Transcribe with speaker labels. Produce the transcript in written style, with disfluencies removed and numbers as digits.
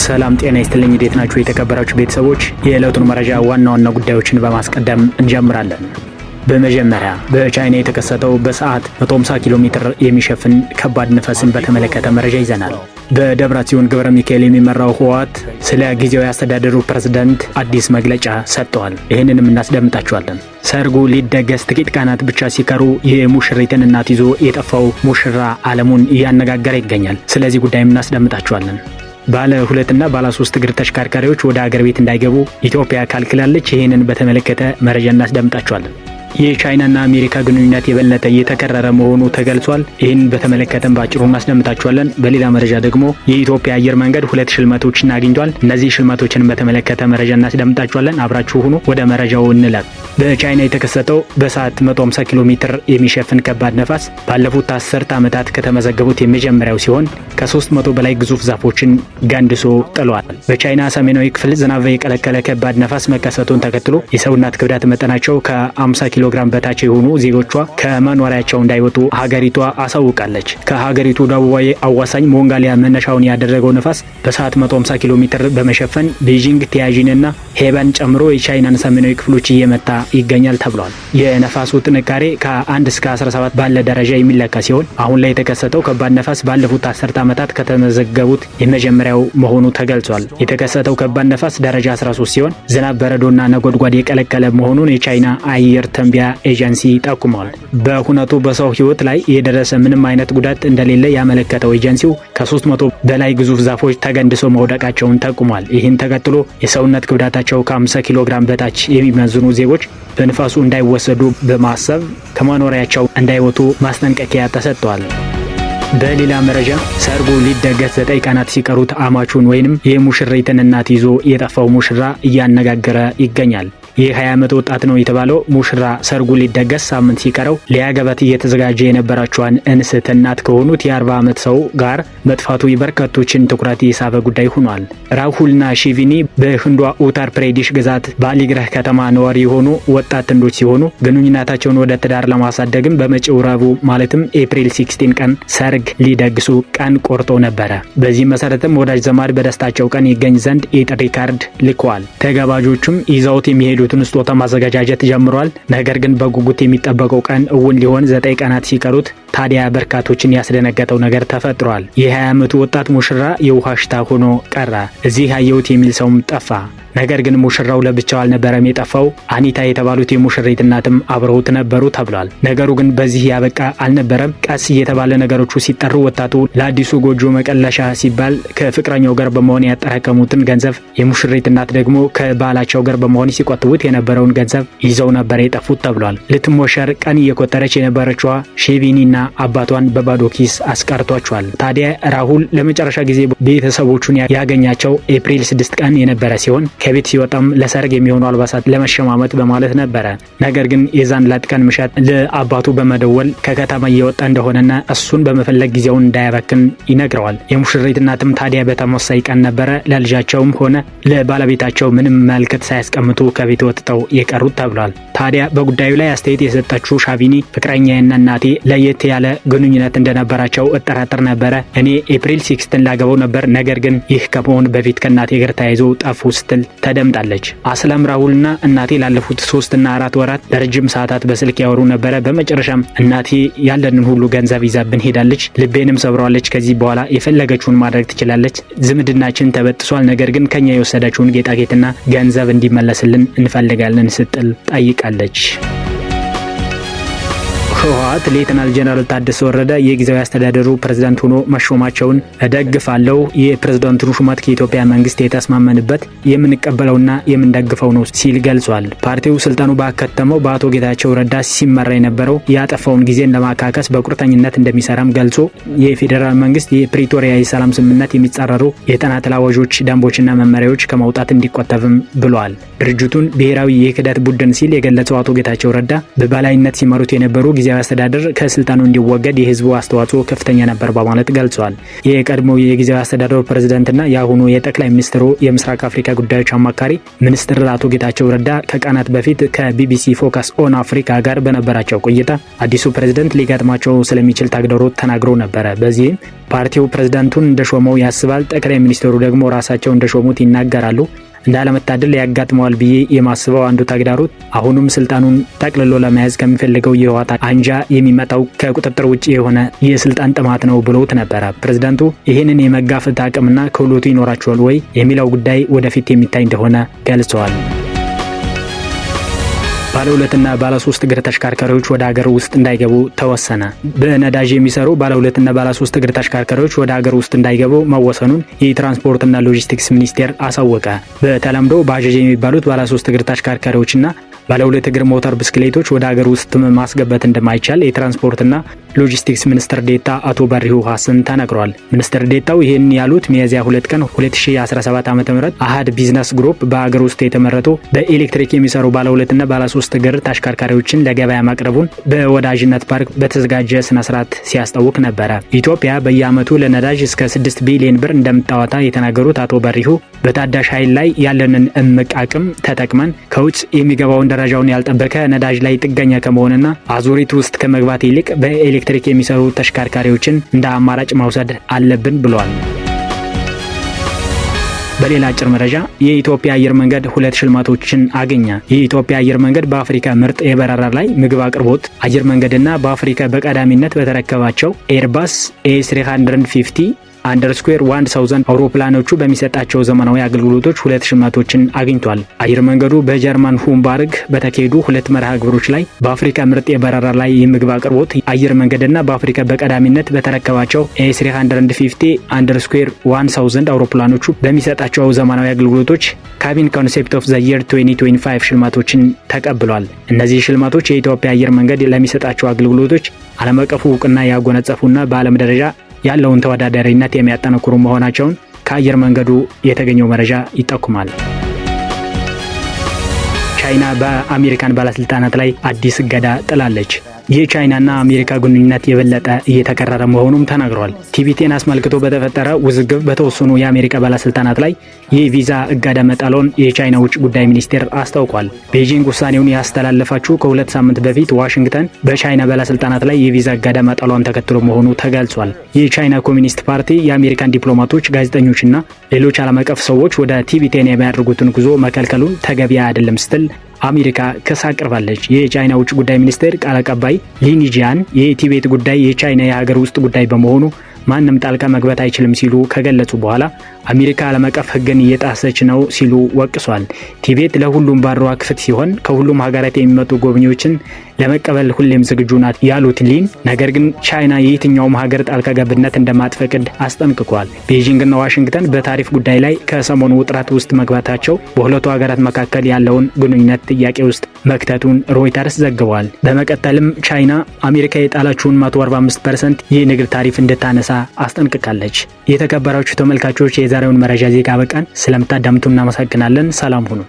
Speaker 1: ሰላም ጤና ይስጥልኝ። እንዴት ናችሁ የተከበራችሁ ቤተሰቦች? የዕለቱን መረጃ ዋና ዋና ጉዳዮችን በማስቀደም እንጀምራለን። በመጀመሪያ በቻይና የተከሰተው በሰዓት 150 ኪሎ ሜትር የሚሸፍን ከባድ ንፋስን በተመለከተ መረጃ ይዘናል። በደብረጽዮን ገብረ ሚካኤል የሚመራው ህወሓት ስለ ጊዜያዊ አስተዳደሩ ፕሬዝዳንት አዲስ መግለጫ ሰጥቷል። ይህንንም እናስደምጣችኋለን። ሰርጉ ሊደገስ ጥቂት ቀናት ብቻ ሲቀሩ የሙሽሪትን እናት ይዞ የጠፋው ሙሽራ ዓለሙን እያነጋገረ ይገኛል። ስለዚህ ጉዳይም እናስደምጣችኋለን። ባለ 2 እና ባለ 3 እግር ተሽከርካሪዎች ወደ አገር ቤት እንዳይገቡ ኢትዮጵያ ካልክላለች። ይህንን በተመለከተ መረጃ እናስደምጣችኋለን። የቻይናና አሜሪካ ግንኙነት የበለጠ እየተከረረ መሆኑ ተገልጿል። ይህን በተመለከተም ባጭሩ እናስደምጣችኋለን። በሌላ መረጃ ደግሞ የኢትዮጵያ አየር መንገድ 2 ሽልማቶችን አግኝቷል። እነዚህ ሽልማቶችን በተመለከተ መረጃ እናስደምጣችኋለን። አብራችሁ ሁኑ። ወደ መረጃው እንለፍ። በቻይና የተከሰተው በሰዓት 150 ኪሎ ሜትር የሚሸፍን ከባድ ነፋስ ባለፉት 10 ዓመታት ከተመዘገቡት የመጀመሪያው ሲሆን ከ300 በላይ ግዙፍ ዛፎችን ገንድሶ ጥሏል። በቻይና ሰሜናዊ ክፍል ዝናብ የቀለቀለ ከባድ ነፋስ መከሰቱን ተከትሎ የሰውነት ክብደት መጠናቸው ከ50 ኪሎ ግራም በታች የሆኑ ዜጎቿ ከመኖሪያቸው እንዳይወጡ ሀገሪቷ አሳውቃለች። ከሀገሪቱ ደቡባዊ አዋሳኝ ሞንጋሊያ መነሻውን ያደረገው ነፋስ በሰዓት 150 ኪሎ ሜትር በመሸፈን ቤጂንግ፣ ቲያጂንና ሄበን ጨምሮ የቻይናን ሰሜናዊ ክፍሎች እየመታ ይገኛል ተብሏል። የነፋሱ ጥንካሬ ከ1 እስከ 17 ባለ ደረጃ የሚለካ ሲሆን አሁን ላይ የተከሰተው ከባድ ነፋስ ባለፉት 10 ዓመታት ከተመዘገቡት የመጀመሪያው መሆኑ ተገልጿል። የተከሰተው ከባድ ነፋስ ደረጃ 13 ሲሆን ዝናብ፣ በረዶና ነጎድጓድ የቀለቀለ መሆኑን የቻይና አየር ትንበያ ኤጀንሲ ጠቁሟል። በሁነቱ በሰው ሕይወት ላይ የደረሰ ምንም አይነት ጉዳት እንደሌለ ያመለከተው ኤጀንሲው ከ300 በላይ ግዙፍ ዛፎች ተገንድሶ መውደቃቸውን ጠቁሟል። ይህን ተከትሎ የሰውነት ክብደታቸው ከ50 ኪሎ ግራም በታች የሚመዝኑ ዜጎች በንፋሱ እንዳይወሰዱ በማሰብ ከመኖሪያቸው እንዳይወጡ ማስጠንቀቂያ ተሰጥቷል። በሌላ መረጃ ሰርጉ ሊደገስ 9 ቀናት ሲቀሩት አማቹን ወይንም የሙሽሪትን እናት ይዞ የጠፋው ሙሽራ እያነጋገረ ይገኛል። የ20 ዓመት ወጣት ነው የተባለው ሙሽራ ሰርጉ ሊደገስ ሳምንት ሲቀረው ሊያገባት እየተዘጋጀ የነበራቸዋን እንስት እናት ከሆኑት የ40 ዓመት ሰው ጋር መጥፋቱ የበርካቶችን ትኩረት የሳበ ጉዳይ ሆኗል። ራሁልና ሺቪኒ በህንዷ ኡታር ፕሬዲሽ ግዛት ባሊግረህ ከተማ ነዋሪ የሆኑ ወጣት ጥንዶች ሲሆኑ ግንኙነታቸውን ወደ ትዳር ለማሳደግም በመጪው ረቡዕ ማለትም ኤፕሪል 16 ቀን ሰርግ ሊደግሱ ቀን ቆርጦ ነበረ። በዚህ መሰረትም ወዳጅ ዘማድ በደስታቸው ቀን ይገኝ ዘንድ የጥሪ ካርድ ልከዋል። ተጋባዦቹም ይዘውት የሚሄዱ ስጦታ ማዘጋጀት ጀምሯል። ነገር ግን በጉጉት የሚጠበቀው ቀን እውን ሊሆን 9 ቀናት ሲቀሩት ታዲያ በርካቶችን ያስደነገጠው ነገር ተፈጥሯል። የ20 ዓመቱ ወጣት ሙሽራ የውሃ ሽታ ሆኖ ቀረ። እዚህ አየሁት የሚል ሰውም ጠፋ። ነገር ግን ሙሽራው ለብቻው አልነበረም የጠፋው። አኒታ የተባሉት የሙሽሪት እናትም አብረውት ነበሩ ተብሏል። ነገሩ ግን በዚህ ያበቃ አልነበረም። ቀስ እየተባለ ነገሮቹ ሲጠሩ ወጣቱ ለአዲሱ ጎጆ መቀለሻ ሲባል ከፍቅረኛው ጋር በመሆን ያጠራቀሙትን ገንዘብ የሙሽሪት እናት ደግሞ ከባላቸው ጋር በመሆን ሲቆጥቡት የነበረውን ገንዘብ ይዘው ነበር የጠፉት ተብሏል። ልትሞሸር ቀን እየቆጠረች የነበረችዋ ሼቪኒና አባቷን በባዶ ኪስ አስቀርቷቸዋል። ታዲያ ራሁል ለመጨረሻ ጊዜ ቤተሰቦቹን ያገኛቸው ኤፕሪል 6 ቀን የነበረ ሲሆን ከቤት ሲወጣም ለሰርግ የሚሆኑ አልባሳት ለመሸማመት በማለት ነበረ። ነገር ግን የዛን ላት ቀን ምሽት ለአባቱ በመደወል ከከተማ እየወጣ እንደሆነና እሱን በመፈለግ ጊዜውን እንዳያበክን ይነግረዋል። የሙሽሪት እናትም ታዲያ በተመሳሳይ ቀን ነበረ ለልጃቸውም ሆነ ለባለቤታቸው ምንም መልእክት ሳያስቀምጡ ከቤት ወጥተው የቀሩት ተብሏል። ታዲያ በጉዳዩ ላይ አስተያየት የሰጠችው ሻቪኒ ፍቅረኛዬና እናቴ ለየት ያለ ግንኙነት እንደነበራቸው እጠራጠር ነበረ። እኔ ኤፕሪል 16 ላገባው ነበር፣ ነገር ግን ይህ ከመሆኑ በፊት ከእናቴ ጋር ተያይዞ ጠፉ ስትል ተደምጣለች። አስለም ራሁልና እናቴ ላለፉት 3 እና 4 ወራት ለረጅም ሰዓታት በስልክ ያወሩ ነበረ። በመጨረሻም እናቴ ያለንን ሁሉ ገንዘብ ይዛብን ሄዳለች፣ ልቤንም ሰብሯለች። ከዚህ በኋላ የፈለገችውን ማድረግ ትችላለች። ዝምድናችን ተበጥሷል። ነገር ግን ከኛ የወሰደችውን ጌጣጌጥና ገንዘብ እንዲመለስልን እንፈልጋለን ስትል ጠይቃለች። ህወሓት ሌተናል ጀነራል ታደሰ ወረደ የጊዜያዊ አስተዳደሩ ፕሬዝዳንት ሆኖ መሾማቸውን እደግፋለሁ። የፕሬዝዳንቱን ሹመት ከኢትዮጵያ መንግስት የተስማመንበት የምንቀበለውና የምንደግፈው ነው ሲል ገልጿል። ፓርቲው ስልጣኑ ባከተመው በአቶ ጌታቸው ረዳ ሲመራ የነበረው ያጠፋውን ጊዜን ለማካከስ በቁርጠኝነት እንደሚሰራም ገልጾ የፌዴራል መንግስት የፕሪቶሪያ የሰላም ስምምነት የሚጻረሩ የጥናት አዋጆች፣ ደንቦችና መመሪያዎች ከማውጣት እንዲቆጠብም ብሏል። ድርጅቱን ብሔራዊ የክህደት ቡድን ሲል የገለጸው አቶ ጌታቸው ረዳ በበላይነት ሲመሩት የነበሩ ጊዜያዊ ጊዜያዊ አስተዳደር ከስልጣኑ እንዲወገድ የህዝቡ አስተዋጽኦ ከፍተኛ ነበር በማለት ገልጿል። የቀድሞው የጊዜያዊ አስተዳደሩ ፕሬዝዳንትና የአሁኑ የጠቅላይ ሚኒስትሩ የምስራቅ አፍሪካ ጉዳዮች አማካሪ ሚኒስትር አቶ ጌታቸው ረዳ ከቀናት በፊት ከቢቢሲ ፎከስ ኦን አፍሪካ ጋር በነበራቸው ቆይታ አዲሱ ፕሬዝዳንት ሊገጥማቸው ስለሚችል ተግዳሮት ተናግሮ ነበረ። በዚህም ፓርቲው ፕሬዝዳንቱን እንደሾመው ያስባል፣ ጠቅላይ ሚኒስትሩ ደግሞ ራሳቸው እንደሾሙት ይናገራሉ። እንዳለመታደል ያጋጥመዋል ብዬ የማስበው አንዱ ተግዳሮት አሁንም ስልጣኑን ጠቅልሎ ለመያዝ ከሚፈልገው የህወሓት አንጃ የሚመጣው ከቁጥጥር ውጪ የሆነ የስልጣን ጥማት ነው ብሎት ነበረ። ፕሬዝዳንቱ ይህንን የመጋፈጥ አቅምና ክህሎቱ ይኖራቸዋል ወይ የሚለው ጉዳይ ወደፊት የሚታይ እንደሆነ ገልጸዋል። ባለ 2ና ባለ 3 እግር ተሽከርካሪዎች ወደ ሀገር ውስጥ እንዳይገቡ ተወሰነ። በነዳጅ የሚሰሩ ባለ 2ና ባለ 3 እግር ተሽከርካሪዎች ወደ ሀገር ውስጥ እንዳይገቡ መወሰኑን የትራንስፖርትና ሎጂስቲክስ ሚኒስቴር አሳወቀ። በተለምዶ ባጃጅ የሚባሉት ባለ 3 እግር ተሽከርካሪዎችና ባለ 2 እግር ሞተር ብስክሌቶች ወደ ሀገር ውስጥ ማስገባት እንደማይቻል የትራንስፖርትና ሎጂስቲክስ ሚኒስትር ዴኤታ አቶ በሪሁ ሐሰን ተናግረዋል። ሚኒስትር ዴኤታው ይህን ያሉት ሚያዝያ 2 ቀን 2017 ዓ.ም አሃድ ቢዝነስ ግሩፕ በሀገር ውስጥ የተመረቱ በኤሌክትሪክ የሚሰሩ ባለ 2ና ባለ 3 እግር ተሽከርካሪዎችን ለገበያ ማቅረቡን በወዳጅነት ፓርክ በተዘጋጀ ስነ ስርዓት ሲያስታውቅ ነበረ። ኢትዮጵያ በየዓመቱ ለነዳጅ እስከ 6 ቢሊዮን ብር እንደምታወጣ የተናገሩት አቶ በሪሁ በታዳሽ ኃይል ላይ ያለንን እምቅ አቅም ተጠቅመን ከውጭ የሚገባውን ደረጃውን ያልጠበቀ ነዳጅ ላይ ጥገኛ ከመሆንና አዙሪት ውስጥ ከመግባት ይልቅ በኤሌክትሪክ የሚሰሩ ተሽከርካሪዎችን እንደ አማራጭ መውሰድ አለብን ብለዋል። በሌላ አጭር መረጃ የኢትዮጵያ አየር መንገድ 2 ሽልማቶችን አገኘ። የኢትዮጵያ አየር መንገድ በአፍሪካ ምርጥ የበረራ ላይ ምግብ አቅርቦት አየር መንገድና በአፍሪካ በቀዳሚነት በተረከባቸው ኤርባስ A350 _1000 አውሮፕላኖቹ በሚሰጣቸው ዘመናዊ አገልግሎቶች 2 ሽልማቶችን አግኝቷል። አየር መንገዱ በጀርመን ሃምቡርግ በተካሄዱ 2 መርሃ ግብሮች ላይ በአፍሪካ ምርጥ የበረራ ላይ የምግብ አቅርቦት አየር መንገድና በአፍሪካ በቀዳሚነት በተረከባቸው A350 _1000 አውሮፕላኖቹ በሚሰጣቸው ዘመናዊ አገልግሎቶች ካቢን ኮንሴፕት ኦፍ ዘ የር 2025 ሽልማቶችን ተቀብሏል። እነዚህ ሽልማቶች የኢትዮጵያ አየር መንገድ ለሚሰጣቸው አገልግሎቶች ዓለም አቀፍ እውቅና ያጎናጸፉና በዓለም ደረጃ ያለውን ተወዳዳሪነት የሚያጠናክሩ መሆናቸውን ከአየር መንገዱ የተገኘው መረጃ ይጠቁማል። ቻይና በአሜሪካን ባለስልጣናት ላይ አዲስ እገዳ ጥላለች። የቻይናና አሜሪካ ግንኙነት የበለጠ እየተከረረ መሆኑም ተናግሯል። ቲቤትን አስመልክቶ በተፈጠረ ውዝግብ በተወሰኑ የአሜሪካ ባለስልጣናት ላይ የቪዛ እገዳ መጣሉን የቻይና ውጭ ጉዳይ ሚኒስቴር አስታውቋል። ቤጂንግ ውሳኔውን ያስተላለፈችው ከ2 ሳምንት በፊት ዋሽንግተን በቻይና ባለስልጣናት ላይ የቪዛ እገዳ መጣሏን ተከትሎ መሆኑ ተገልጿል። የቻይና ኮሚኒስት ፓርቲ የአሜሪካን ዲፕሎማቶች፣ ጋዜጠኞችና ሌሎች ዓለም አቀፍ ሰዎች ወደ ቲቤትን የሚያደርጉትን ጉዞ መከልከሉን ተገቢ አይደለም ስትል አሜሪካ ክስ አቅርባለች። የቻይና ውጭ ጉዳይ ሚኒስቴር ቃል አቀባይ ሊኒጂያን የቲቤት ጉዳይ የቻይና የሀገር ውስጥ ጉዳይ በመሆኑ ማንም ጣልቃ መግባት አይችልም ሲሉ ከገለጹ በኋላ አሜሪካ ዓለም አቀፍ ሕግን እየጣሰች ነው ሲሉ ወቅሷል። ቲቤት ለሁሉም በሯ ክፍት ሲሆን ከሁሉም ሀገራት የሚመጡ ጎብኚዎችን ለመቀበል ሁሌም ዝግጁ ናት ያሉት ሊን፣ ነገር ግን ቻይና የየትኛውም ሀገር ጣልቃ ገብነት እንደማትፈቅድ አስጠንቅቋል። ቤጂንግና ዋሽንግተን በታሪፍ ጉዳይ ላይ ከሰሞኑ ውጥረት ውስጥ መግባታቸው በሁለቱ ሀገራት መካከል ያለውን ግንኙነት ጥያቄ ውስጥ መክተቱን ሮይተርስ ዘግቧል። በመቀጠልም ቻይና አሜሪካ የጣለችውን 145% የንግድ ታሪፍ እንድታነሳ አስጠንቅቃለች። የተከበራችሁ ተመልካቾች የዛሬውን መረጃ ዜጋ በቃን። ስለምታዳምጡ እናመሰግናለን። ሰላም ሁኑ።